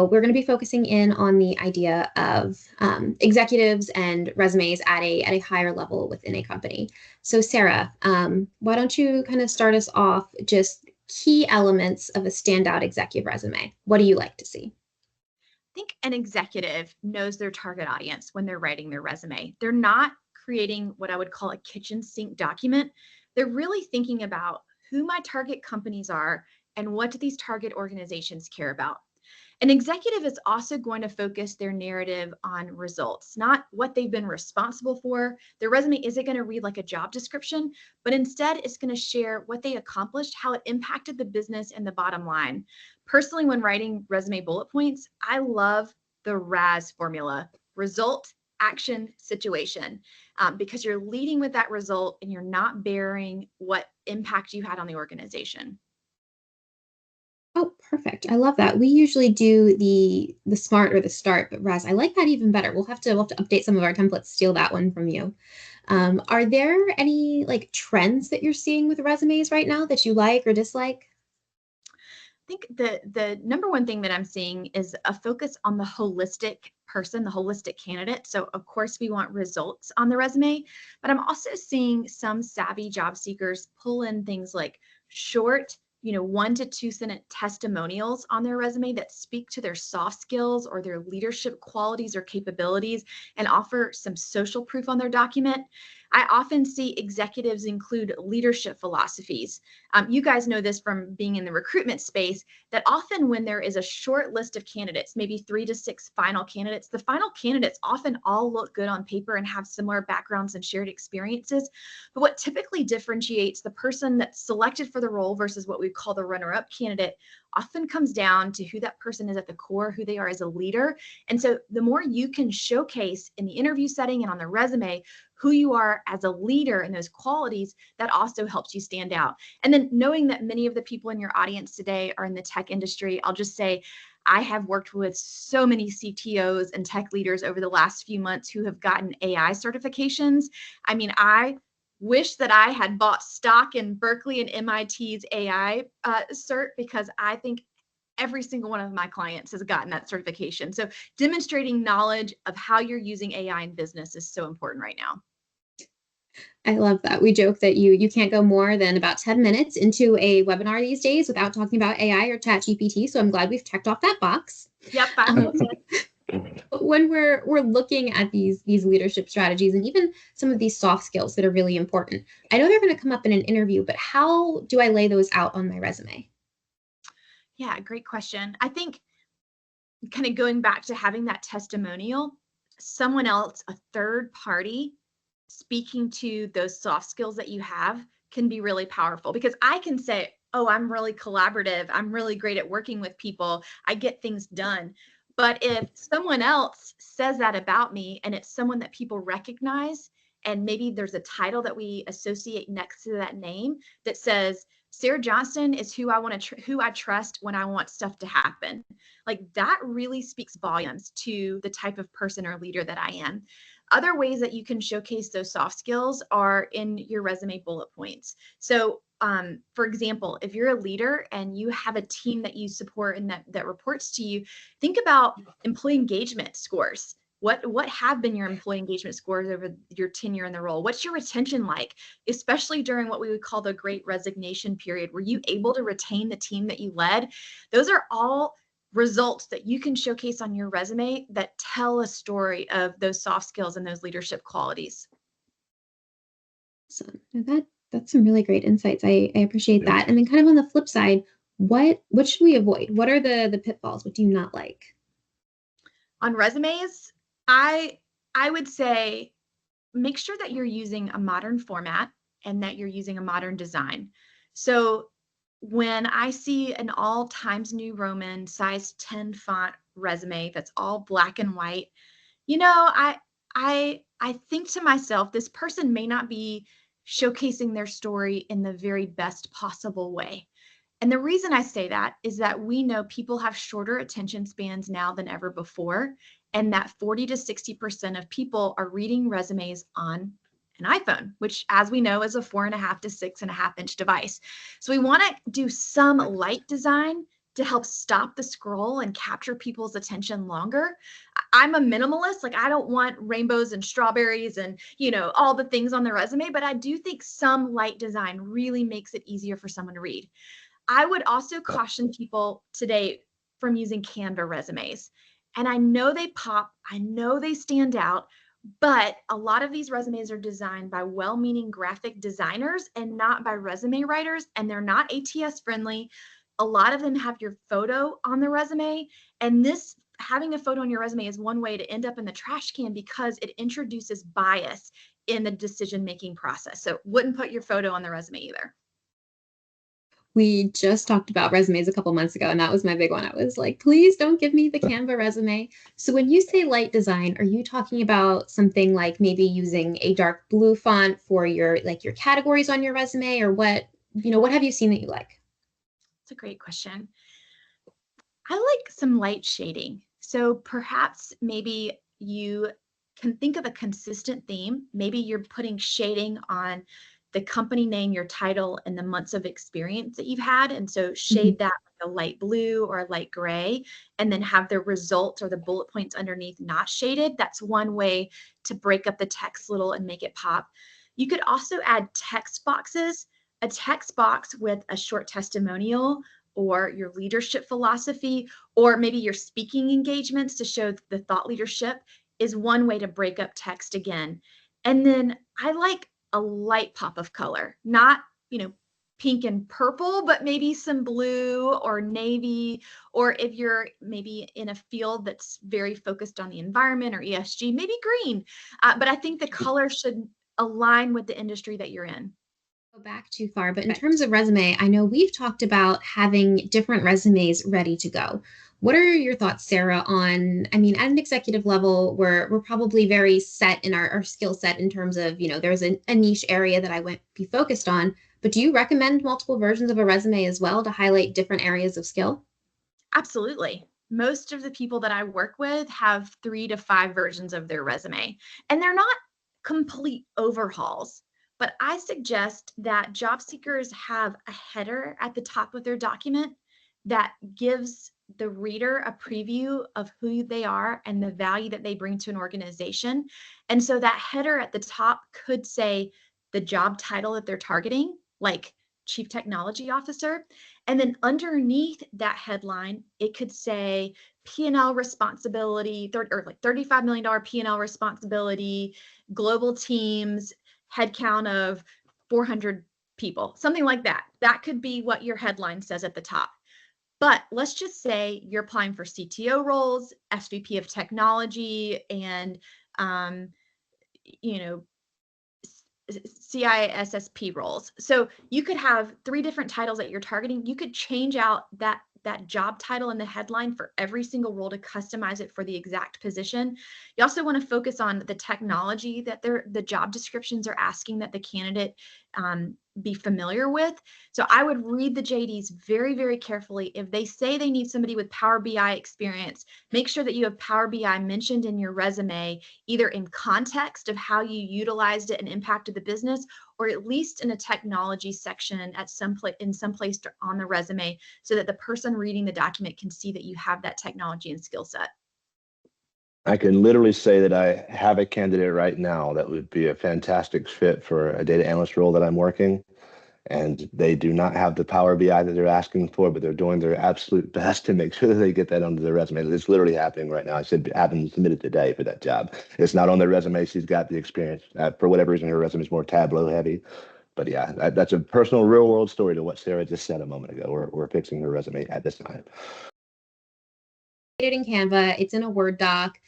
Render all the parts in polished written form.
we're going to be focusing in on the idea of executives and resumes at a higher level within a company. So Sarah, why don't you kind of start us off, just key elements of a standout executive resume? What do you like to see? I think an executive knows their target audience when they're writing their resume. They're not creating what I would call a kitchen sink document. They're really thinking about who my target companies are and what do these target organizations care about. An executive is also going to focus their narrative on results, not what they've been responsible for. Their resume isn't going to read like a job description, but instead it's going to share what they accomplished, how it impacted the business and the bottom line. Personally, when writing resume bullet points, I love the RAS formula: result, action, situation, because you're leading with that result and you're not bearing what impact you had on the organization. Oh, perfect. I love that. We usually do the smart or the start, but Raz, I like that even better. We'll have to update some of our templates, steal that one from you. Are there any like trends that you're seeing with resumes right now that you like or dislike? I think the number one thing that I'm seeing is a focus on the holistic person, the holistic candidate. So of course we want results on the resume, but I'm also seeing some savvy job seekers pull in things like short, 1 to 2 sentence testimonials on their resume that speak to their soft skills or their leadership qualities or capabilities and offer some social proof on their document. I often see executives include leadership philosophies. You guys know this from being in the recruitment space, that often when there is a short list of candidates, maybe 3 to 6 final candidates, the final candidates often all look good on paper and have similar backgrounds and shared experiences. But what typically differentiates the person that's selected for the role versus what we call the runner-up candidate often comes down to who that person is at the core, who they are as a leader. And so the more you can showcase in the interview setting and on the resume who you are as a leader and those qualities, that also helps you stand out. And then knowing that many of the people in your audience today are in the tech industry, I'll just say I have worked with so many CTOs and tech leaders over the last few months who have gotten AI certifications. I mean, I wish that I had bought stock in Berkeley and MIT's AI cert, because I think every single one of my clients has gotten that certification. So demonstrating knowledge of how you're using AI in business is so important right now. I love that. We joke that you can't go more than about 10 minutes into a webinar these days without talking about AI or chat GPT. So I'm glad we've checked off that box. Yep. When we're looking at these leadership strategies and even some of these soft skills that are really important, I know they're going to come up in an interview, but how do I lay those out on my resume? Yeah, great question. I think kind of going back to having that testimonial, someone else, a third party, speaking to those soft skills that you have can be really powerful, because I can say, oh, I'm really collaborative, I'm really great at working with people, I get things done. But if someone else says that about me and it's someone that people recognize, and maybe there's a title that we associate next to that name that says Sarah Johnston is who I want to who I trust when I want stuff to happen, like that really speaks volumes to the type of person or leader that I am. Other ways that you can showcase those soft skills are in your resume bullet points. So for example, if you're a leader and you have a team that you support and that reports to you, think about employee engagement scores. What have been your employee engagement scores over your tenure in the role? What's your retention like, especially during what we would call the great resignation period? Were you able to retain the team that you led? Those are all results that you can showcase on your resume that tell a story of those soft skills and those leadership qualities. So that's some really great insights. I appreciate that. And then kind of on the flip side, what should we avoid? What are the pitfalls? What do you not like? On resumes, I would say make sure that you're using a modern format and that you're using a modern design. So when I see an all Times New Roman size 10 font resume that's all black and white, I think to myself, this person may not be showcasing their story in the very best possible way. And the reason I say that is that we know people have shorter attention spans now than ever before, and that 40 to 60% of people are reading resumes on an iPhone, which, as we know, is a 4.5 to 6.5 inch device. So we want to do some light design to help stop the scroll and capture people's attention longer. I'm a minimalist. Like, I don't want rainbows and strawberries and, all the things on the resume, but I do think some light design really makes it easier for someone to read. I would also caution people today from using Canva resumes. And I know they pop, I know they stand out, but a lot of these resumes are designed by well-meaning graphic designers and not by resume writers, and they're not ATS friendly. A lot of them have your photo on the resume, and this having a photo on your resume is one way to end up in the trash can because it introduces bias in the decision-making process. So wouldn't put your photo on the resume either. We just talked about resumes a couple months ago, and that was my big one. I was like, please don't give me the Canva resume. So when you say light design, are you talking about something like maybe using a dark blue font for your categories on your resume, or what have you seen that you like? It's a great question. I like some light shading. So perhaps maybe you can think of a consistent theme. Maybe you're putting shading on the company name, your title, and the months of experience that you've had. And so Mhm. shade that like a light blue or a light gray, and then have the results or the bullet points underneath not shaded. That's one way to break up the text a little and make it pop. You could also add text boxes, a text box with a short testimonial or your leadership philosophy, or maybe your speaking engagements to show the thought leadership is one way to break up text again. And then I like a light pop of color, not, pink and purple, but maybe some blue or navy, or if you're maybe in a field that's very focused on the environment or ESG, maybe green. But I think the color should align with the industry that you're in. Go back too far, but in terms of resume, I know we've talked about having different resumes ready to go. What are your thoughts, Sarah, on, I mean, at an executive level, we're probably very set in our skill set in terms of, there's a niche area that I went be focused on, but do you recommend multiple versions of a resume as well to highlight different areas of skill? Absolutely. Most of the people that I work with have 3 to 5 versions of their resume, and they're not complete overhauls. But I suggest that job seekers have a header at the top of their document that gives the reader a preview of who they are and the value that they bring to an organization. And so that header at the top could say the job title that they're targeting, like Chief Technology Officer. And then underneath that headline, it could say P&L responsibility, or like $35 million P&L responsibility, global teams, headcount of 400 people, something like that. That could be what your headline says at the top. But let's just say you're applying for CTO roles, SVP of technology, and um, you know, CISSP roles. So you could have 3 different titles that you're targeting. You could change out that job title in the headline for every single role to customize it for the exact position. You also want to focus on the technology that the job descriptions are asking that the candidate be familiar with. So I would read the JDs very, very carefully. If they say they need somebody with Power BI experience, make sure that you have Power BI mentioned in your resume, either in context of how you utilized it and impacted the business, or at least in a technology section at in some place on the resume, so that the person reading the document can see that you have that technology and skill set. I can literally say that I have a candidate right now that would be a fantastic fit for a data analyst role that I'm working. And they do not have the Power BI that they're asking for, but they're doing their absolute best to make sure that they get that onto their resume. It's literally happening right now. I said, having submitted today for that job. It's not on their resume. She's got the experience. For whatever reason, her resume is more Tableau heavy. But yeah, that's a personal real world story to what Sarah just said a moment ago. We're fixing her resume at this time. It in Canva, it's in a Word doc.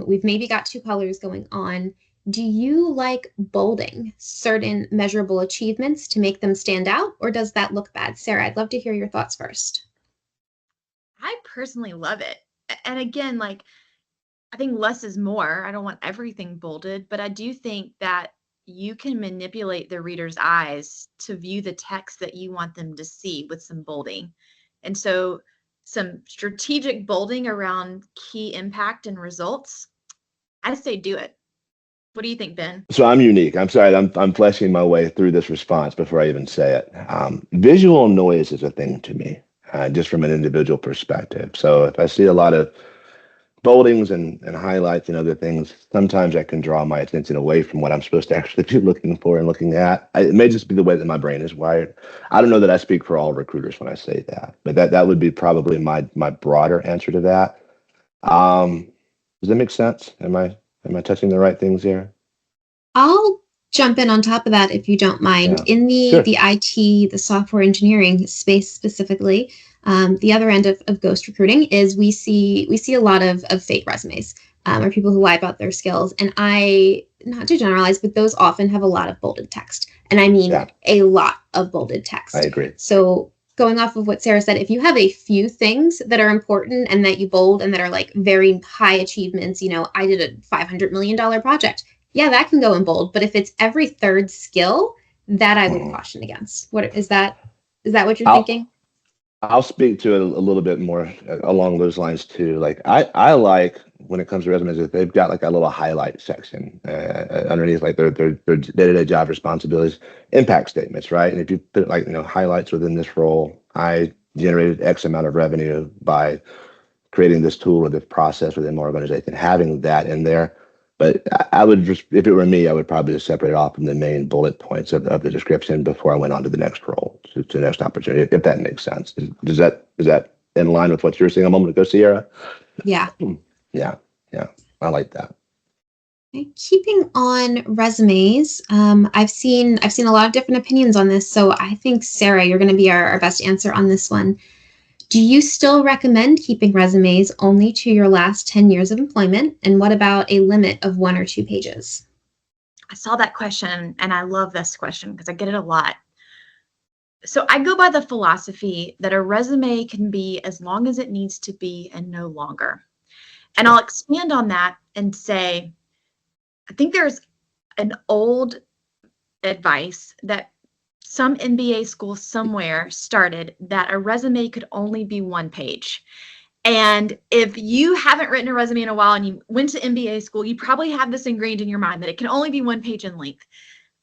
We've maybe got 2 colors going on. Do you like bolding certain measurable achievements to make them stand out, or does that look bad? Sarah, I'd love to hear your thoughts first. I personally love it. And again, like, I think less is more. I don't want everything bolded, but I do think that you can manipulate the reader's eyes to view the text that you want them to see with some bolding. And so some strategic bolding around key impact and results, I say do it. What do you think, Ben? So I'm unique. I'm sorry. I'm fleshing my way through this response before I even say it. Visual noise is a thing to me. just from an individual perspective. So if I see a lot of boldings and highlights and other things, sometimes that can draw my attention away from what I'm supposed to actually be looking for and looking at. It may just be the way that my brain is wired. I don't know that I speak for all recruiters when I say that, but that would be probably my broader answer to that. Um, does that make sense? Am I touching the right things here? I'll jump in on top of that if you don't mind. Yeah, In sure. the IT, the software engineering space specifically, the other end of ghost recruiting is we see a lot of fake resumes, or people who lie about their skills. And I, not to generalize, but those often have a lot of bolded text, and I mean Yeah, a lot of bolded I text. agree. So going off of what Sarah said, if you have a few things that are important and that you bold and that are like very high achievements, I did a $500 million project, yeah, that can go in bold. But if it's every third skill, that I would Mhm. caution against. What is that? Is that what you're I'll thinking? I'll speak to it a little bit more along those lines too. Like I like when it comes to resumes if they've got like a little highlight section underneath like their day-to-day job responsibilities, impact statements, right? And if you put like highlights within this role, I generated X amount of revenue by creating this tool or this process within my organization, having that in there. But I would just, if it were me, I would probably just separate it off from the main bullet points of the description before I went on to the next role, to the next opportunity, if that makes sense. Is that in line with what you were saying a moment ago, Ciara? Yeah. Yeah, yeah, I like that. Okay. Keeping on resumes, I've seen a lot of different opinions on this. So I think Sarah, you're going to be our best answer on this one. Do you still recommend keeping resumes only to your last 10 years of employment? And what about a limit of 1 or 2 pages? I saw that question and I love this question because I get it a lot. So I go by the philosophy that a resume can be as long as it needs to be and no longer. And Sure. I'll expand on that and say, I think there's an old advice that some MBA school somewhere started that a resume could only be 1 page. And if you haven't written a resume in a while and you went to MBA school, you probably have this ingrained in your mind that it can only be 1 page in length.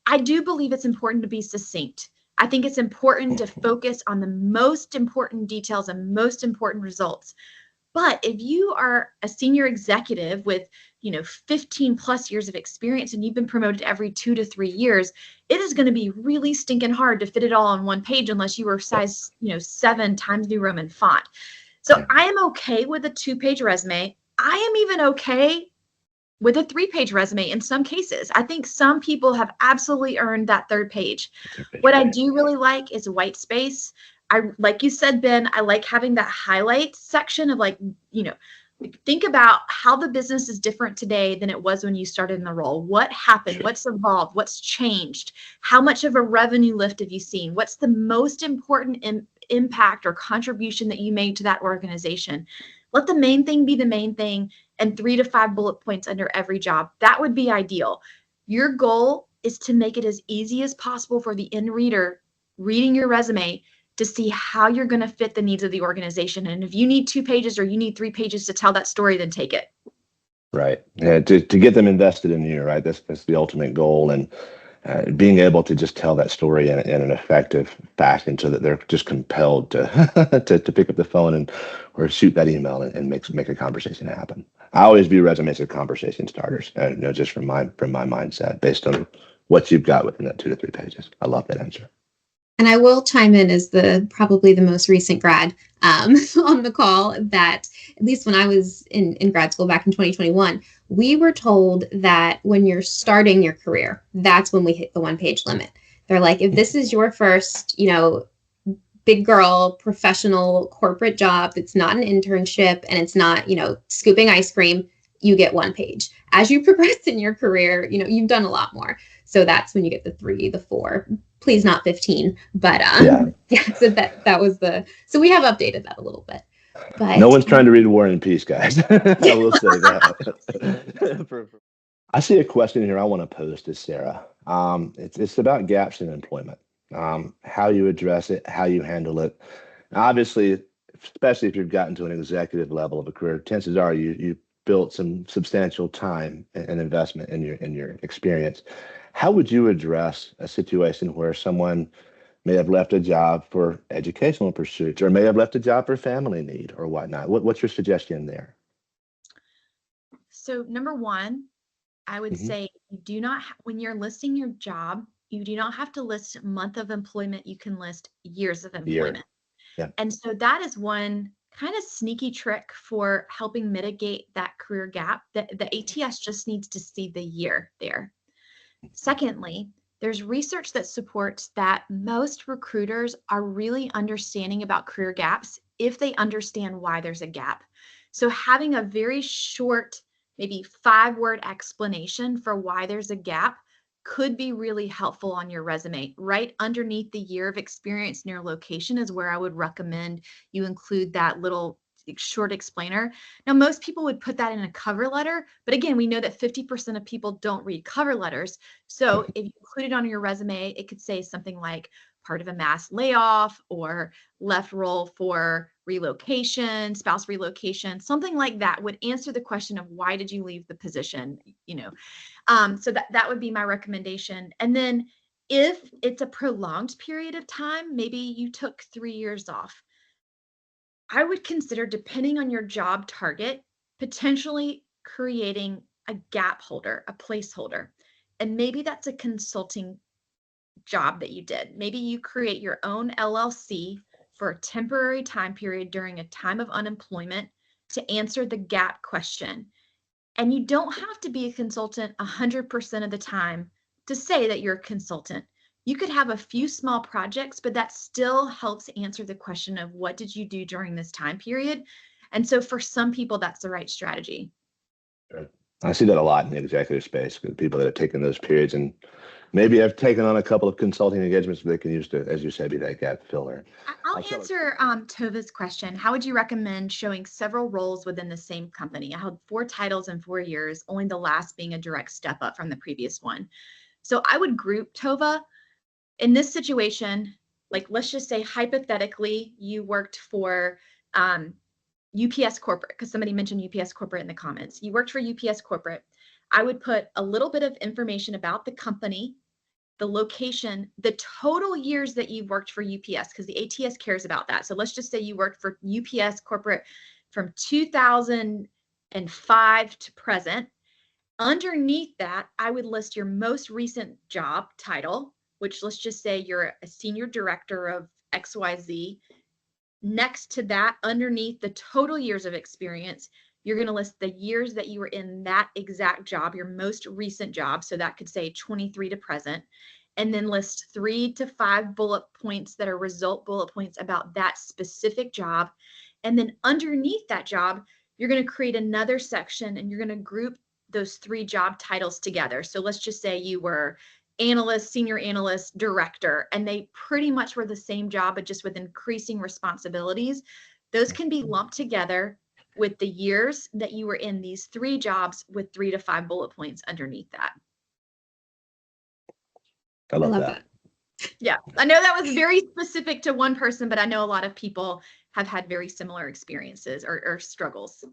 I do believe it's important to be succinct. I think it's important to focus on the most important details and most important results. But if you are a senior executive with, 15 plus years of experience and you've been promoted every 2 to 3 years, it is going to be really stinking hard to fit it all on 1 page unless you were size, 7 Times New Roman font. So Yeah. I am okay with a 2 page resume. I am even okay with a 3 page resume in some cases. I think some people have absolutely earned that third page. What I do really like is white space. Like you said, Ben, I like having that highlight section of think about how the business is different today than it was when you started in the role. What happened? Sure. What's evolved? What's changed? How much of a revenue lift have you seen? What's the most important impact or contribution that you made to that organization? Let the main thing be the main thing and 3 to 5 bullet points under every job. That would be ideal. Your goal is to make it as easy as possible for the end reader reading your resume to see how you're going to fit the needs of the organization. And if you need 2 pages or you need 3 pages to tell that story, then take it. Right. Yeah, to get them invested in you, right? That's the ultimate goal. And being able to just tell that story in an effective fashion so that they're just compelled to to pick up the phone and or shoot that email and make a conversation happen. I always view resumes as conversation starters, just from my mindset based on what you've got within that 2 to 3 pages. I love that answer. And I will chime in as the probably the most recent grad on the call that at least when I was in grad school back in 2021, we were told that when you're starting your career, that's when we hit the 1 page limit. They're like, if this is your first, big girl professional corporate job that's not an internship and it's not, scooping ice cream, you get 1 page. As you progress in your career, you've done a lot more. So that's when you get the 3, the 4, please not 15. But Yeah. yeah, so that was so we have updated that a little bit. No But one's trying to read War and Peace, guys. I will say that. I see a question here I want to pose to Sarah. It's about gaps in employment, how you address it, how you handle it. Obviously, especially if you've gotten to an executive level of a career, chances are you built some substantial time and investment in your experience. How would you address a situation where someone may have left a job for educational pursuits, or may have left a job for family need or whatnot. What's your suggestion there? So number one, I would Hmm. say you do not, when you're listing your job, you do not have to list month of employment. You can list years of Year. employment. Yeah. And so that is one kind of sneaky trick for helping mitigate that career gap. The ATS just needs to see the year there. Secondly, there's research that supports that most recruiters are really understanding about career gaps if they understand why there's a gap. So having a very short, maybe 5-word explanation for why there's a gap could be really helpful on your resume. Right underneath the year of experience in your location is where I would recommend you include that little short explainer. Now, most people would put that in a cover letter, but again, we know that 50% of people don't read cover letters. So if you include it on your resume, it could say something like part of a mass layoff or left role for relocation, spouse relocation, something like that would answer the question of why did you leave the position, you know. So that would be my recommendation. And then if it's a prolonged period of time, maybe you took 3 years off, I would consider, depending on your job target, potentially creating a gap holder, a placeholder. And maybe that's a consulting job that you did. Maybe you create your own LLC for a temporary time period during a time of unemployment to answer the gap question. And you don't have to be a consultant 100% of the time to say that you're a consultant. You could have a few small projects, but that still helps answer the question of what did you do during this time period? And so for some people, that's the right strategy. Sure. I see that a lot in the executive space with people that have taken those periods and maybe have taken on a couple of consulting engagements that they can use to, as you said, be that gap filler. I'll answer Tova's question. How would you recommend showing several roles within the same company? I held 4 titles in 4 years, only the last being a direct step up from the previous one. So I would group, Tova, in this situation, like let's just say hypothetically you worked for UPS corporate, because somebody mentioned UPS corporate in the comments. You worked for UPS corporate. I would put a little bit of information about the company, the location, the total years that you've worked for UPS, because the ATS cares about that. So let's just say you worked for UPS corporate from 2005 to present. Underneath that, I would list your most recent job title, which let's just say you're a senior director of XYZ. Next to that, underneath the total years of experience, you're going to list the years that you were in that exact job, your most recent job. So that could say 23 to present, and then list 3 to 5 bullet points that are result bullet points about that specific job. And then underneath that job, you're going to create another section and you're going to group those 3 job titles together. So let's just say you were analyst, senior analyst, director, and they pretty much were the same job, but just with increasing responsibilities. Those can be lumped together with the years that you were in these 3 jobs with 3 to 5 bullet points underneath that. I I love love that. that. Yeah, I know that was very specific to one person, but I know a lot of people have had very similar experiences or struggles.